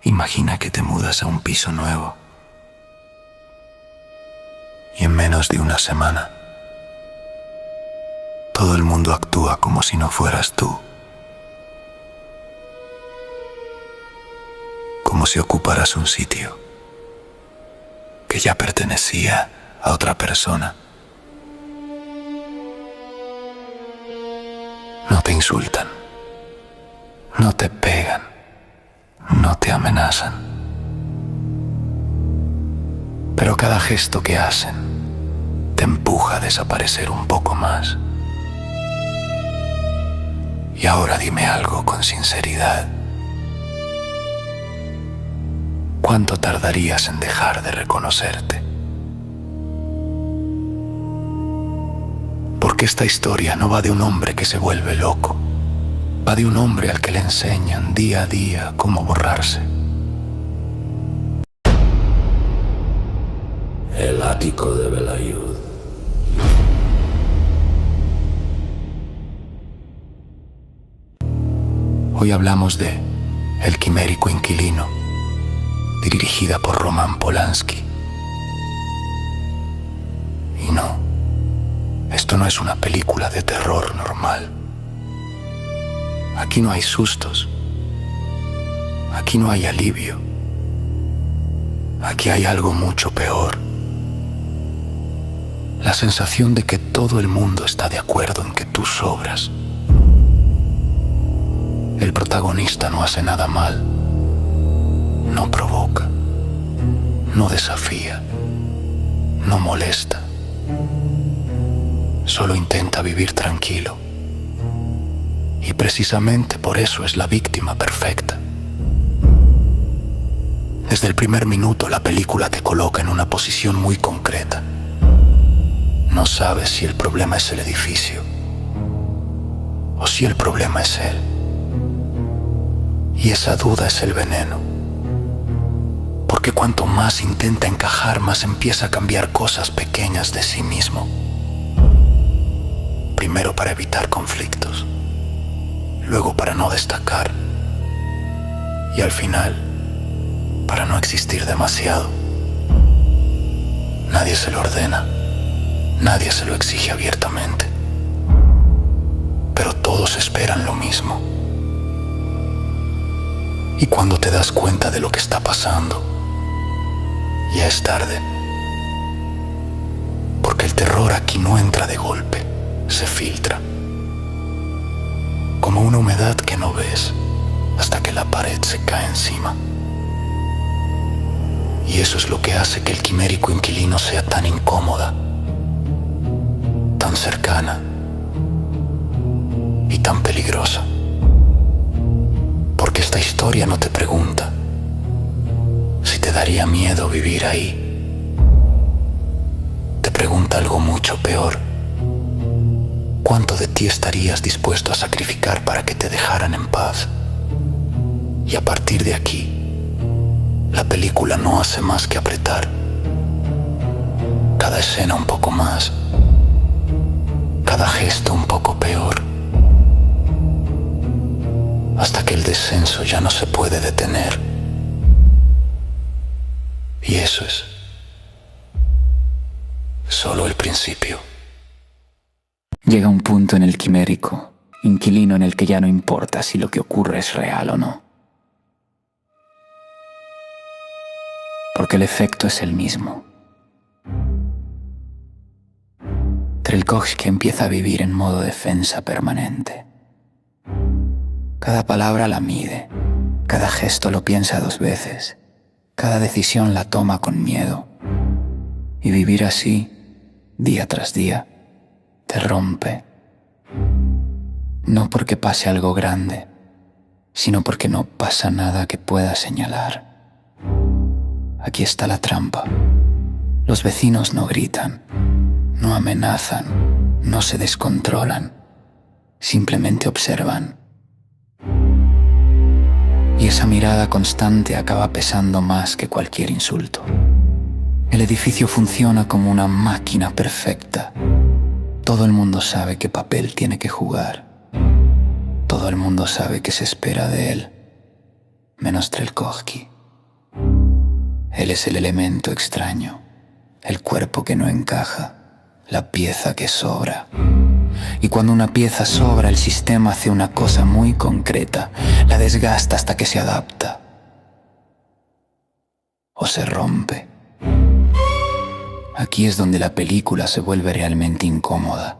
Imagina que te mudas a un piso nuevo y en menos de una semana todo el mundo actúa como si no fueras tú, como si ocuparas un sitio que ya pertenecía a otra persona. No te insultan, no te pegan, no te amenazan, pero cada gesto que hacen te empuja a desaparecer un poco más. Y ahora dime algo con sinceridad. ¿Cuánto tardarías en dejar de reconocerte? Porque esta historia no va de un hombre que se vuelve loco, va de un hombre al que le enseñan día a día cómo borrarse. El ático de Velayud. Hoy hablamos de El quimérico inquilino, dirigida por Roman Polanski. Y no, esto no es una película de terror normal. Aquí no hay sustos. Aquí no hay alivio. Aquí hay algo mucho peor. La sensación de que todo el mundo está de acuerdo en que tú sobras. El protagonista no hace nada mal. No provoca. No desafía. No molesta. Solo intenta vivir tranquilo. Y precisamente por eso es la víctima perfecta. Desde el primer minuto la película te coloca en una posición muy concreta. No sabes si el problema es el edificio o si el problema es él. Y esa duda es el veneno. Porque cuanto más intenta encajar, más empieza a cambiar cosas pequeñas de sí mismo. Primero para evitar conflictos, luego para no destacar y al final para no existir demasiado. Nadie se lo ordena, nadie se lo exige abiertamente, pero todos esperan lo mismo. Y cuando te das cuenta de lo que está pasando, ya es tarde. Porque el terror aquí no entra de golpe, se filtra. Como una humedad que no ves hasta que la pared se cae encima. Y eso es lo que hace que el quimérico inquilino sea tan incómoda, tan cercana y tan peligrosa. Porque esta historia no te pregunta si te daría miedo vivir ahí. Te pregunta algo mucho peor. ¿Cuánto de ti estarías dispuesto a sacrificar para que te dejaran en paz? Y a partir de aquí, la película no hace más que apretar. Cada escena un poco más, cada gesto un poco peor, hasta que el descenso ya no se puede detener. Y eso es solo el principio. Llega un punto en el quimérico, inquilino, en el que ya no importa si lo que ocurre es real o no. Porque el efecto es el mismo. Trelkovsky empieza a vivir en modo defensa permanente. Cada palabra la mide, cada gesto lo piensa 2 veces, cada decisión la toma con miedo. Y vivir así, día tras día, te rompe. No porque pase algo grande, sino porque no pasa nada que pueda señalar. Aquí está la trampa. Los vecinos no gritan, no amenazan, no se descontrolan, simplemente observan. Y esa mirada constante acaba pesando más que cualquier insulto. El edificio funciona como una máquina perfecta. Todo el mundo sabe qué papel tiene que jugar. Todo el mundo sabe qué se espera de él, menos Trelkovsky. Él es el elemento extraño, el cuerpo que no encaja, la pieza que sobra. Y cuando una pieza sobra, el sistema hace una cosa muy concreta, la desgasta hasta que se adapta o se rompe. Aquí es donde la película se vuelve realmente incómoda,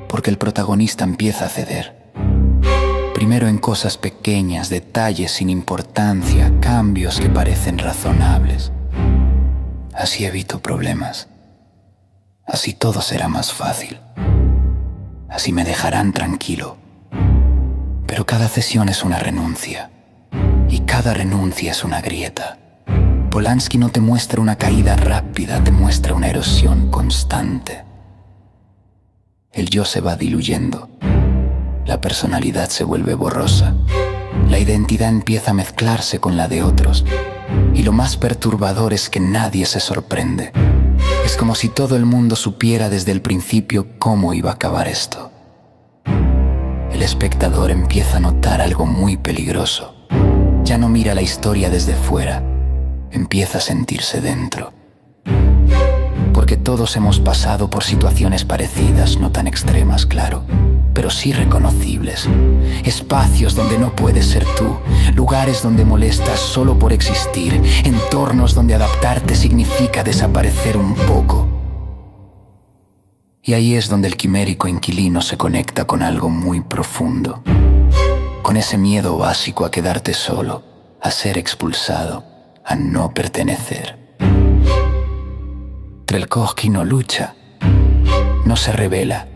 porque el protagonista empieza a ceder. Primero en cosas pequeñas, detalles sin importancia, cambios que parecen razonables. Así evito problemas. Así todo será más fácil. Así me dejarán tranquilo. Pero cada cesión es una renuncia. Y cada renuncia es una grieta. Polanski no te muestra una caída rápida, te muestra una erosión constante. El yo se va diluyendo. La personalidad se vuelve borrosa. La identidad empieza a mezclarse con la de otros. Y lo más perturbador es que nadie se sorprende. Es como si todo el mundo supiera desde el principio cómo iba a acabar esto. El espectador empieza a notar algo muy peligroso. Ya no mira la historia desde fuera, empieza a sentirse dentro. Porque todos hemos pasado por situaciones parecidas, no tan extremas, claro, pero sí reconocibles. Espacios donde no puedes ser tú, lugares donde molestas solo por existir, entornos donde adaptarte significa desaparecer un poco. Y ahí es donde el quimérico inquilino se conecta con algo muy profundo, con ese miedo básico a quedarte solo, a ser expulsado, a no pertenecer. Trelkovsky no lucha, no se revela,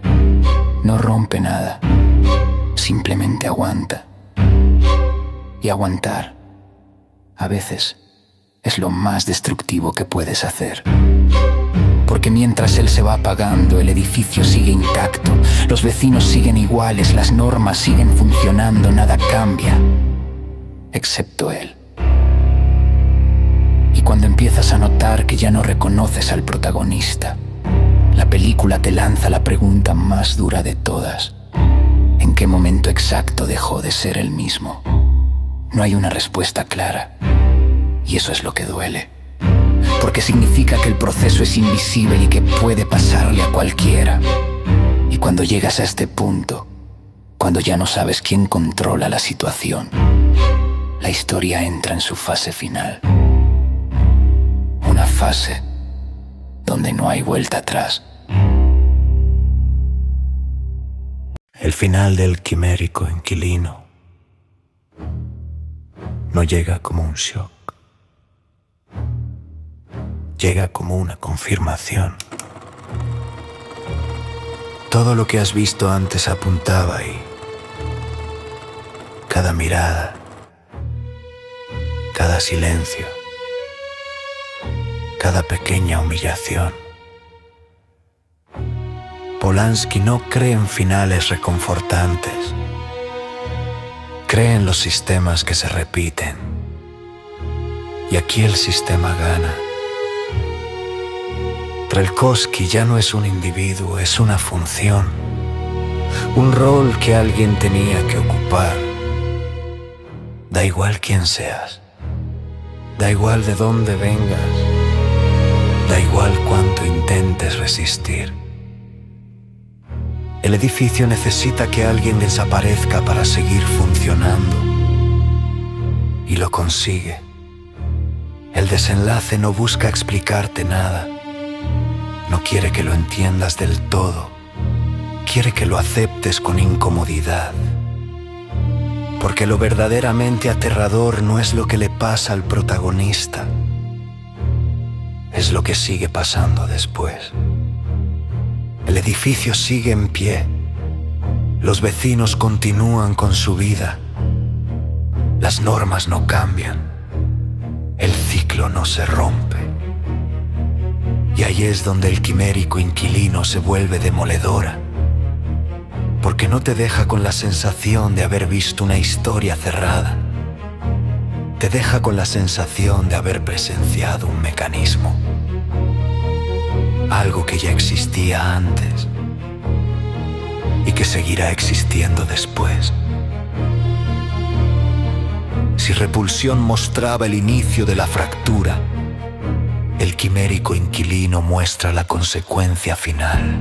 no rompe nada, simplemente aguanta. Y aguantar, a veces, es lo más destructivo que puedes hacer. Porque mientras él se va apagando, el edificio sigue intacto, los vecinos siguen iguales, las normas siguen funcionando, nada cambia, excepto él. Y cuando empiezas a notar que ya no reconoces al protagonista, la película te lanza la pregunta más dura de todas. ¿En qué momento exacto dejó de ser el mismo? No hay una respuesta clara. Y eso es lo que duele. Porque significa que el proceso es invisible y que puede pasarle a cualquiera. Y cuando llegas a este punto, cuando ya no sabes quién controla la situación, la historia entra en su fase final. Una fase donde no hay vuelta atrás. El final del quimérico inquilino no llega como un shock. Llega como una confirmación. Todo lo que has visto antes apuntaba ahí. Cada mirada, cada silencio, cada pequeña humillación. Polanski no cree en finales reconfortantes. Cree en los sistemas que se repiten. Y aquí el sistema gana. Trelkovsky ya no es un individuo, es una función. Un rol que alguien tenía que ocupar. Da igual quién seas. Da igual de dónde vengas. Da igual cuánto intentes resistir. El edificio necesita que alguien desaparezca para seguir funcionando. Y lo consigue. El desenlace no busca explicarte nada. No quiere que lo entiendas del todo. Quiere que lo aceptes con incomodidad. Porque lo verdaderamente aterrador no es lo que le pasa al protagonista. Es lo que sigue pasando después. El edificio sigue en pie. Los vecinos continúan con su vida. Las normas no cambian. El ciclo no se rompe. Y ahí es donde el quimérico inquilino se vuelve demoledora. Porque no te deja con la sensación de haber visto una historia cerrada. Te deja con la sensación de haber presenciado un mecanismo. Algo que ya existía antes y que seguirá existiendo después. Si repulsión mostraba el inicio de la fractura, el quimérico inquilino muestra la consecuencia final.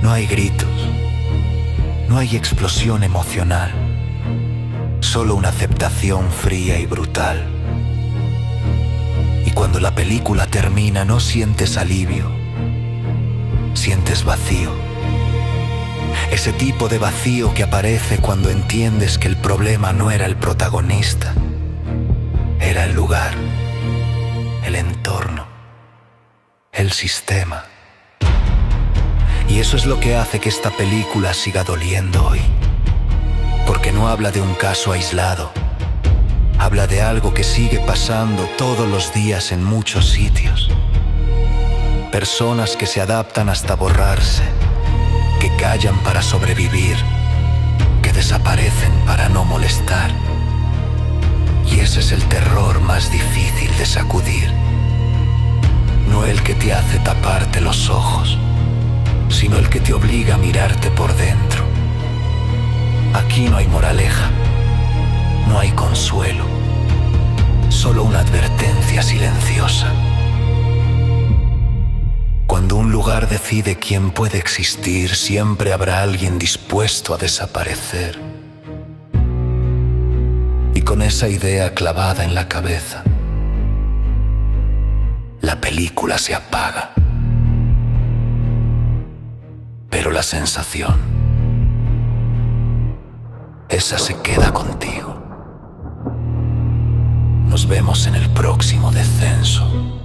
No hay gritos, no hay explosión emocional, solo una aceptación fría y brutal. Y cuando la película termina, no sientes alivio, sientes vacío. Ese tipo de vacío que aparece cuando entiendes que el problema no era el protagonista, era el lugar, el entorno, el sistema. Y eso es lo que hace que esta película siga doliendo hoy. Porque no habla de un caso aislado, habla de algo que sigue pasando todos los días en muchos sitios. Personas que se adaptan hasta borrarse, que callan para sobrevivir, que desaparecen para no molestar. Y ese es el terror más difícil de sacudir. No el que te hace taparte los ojos, sino el que te obliga a mirarte por dentro. Aquí no hay moraleja, no hay consuelo, solo una advertencia silenciosa. Cuando un lugar decide quién puede existir, siempre habrá alguien dispuesto a desaparecer. Y con esa idea clavada en la cabeza, la película se apaga. Pero la sensación, esa se queda contigo. Nos vemos en el próximo descenso.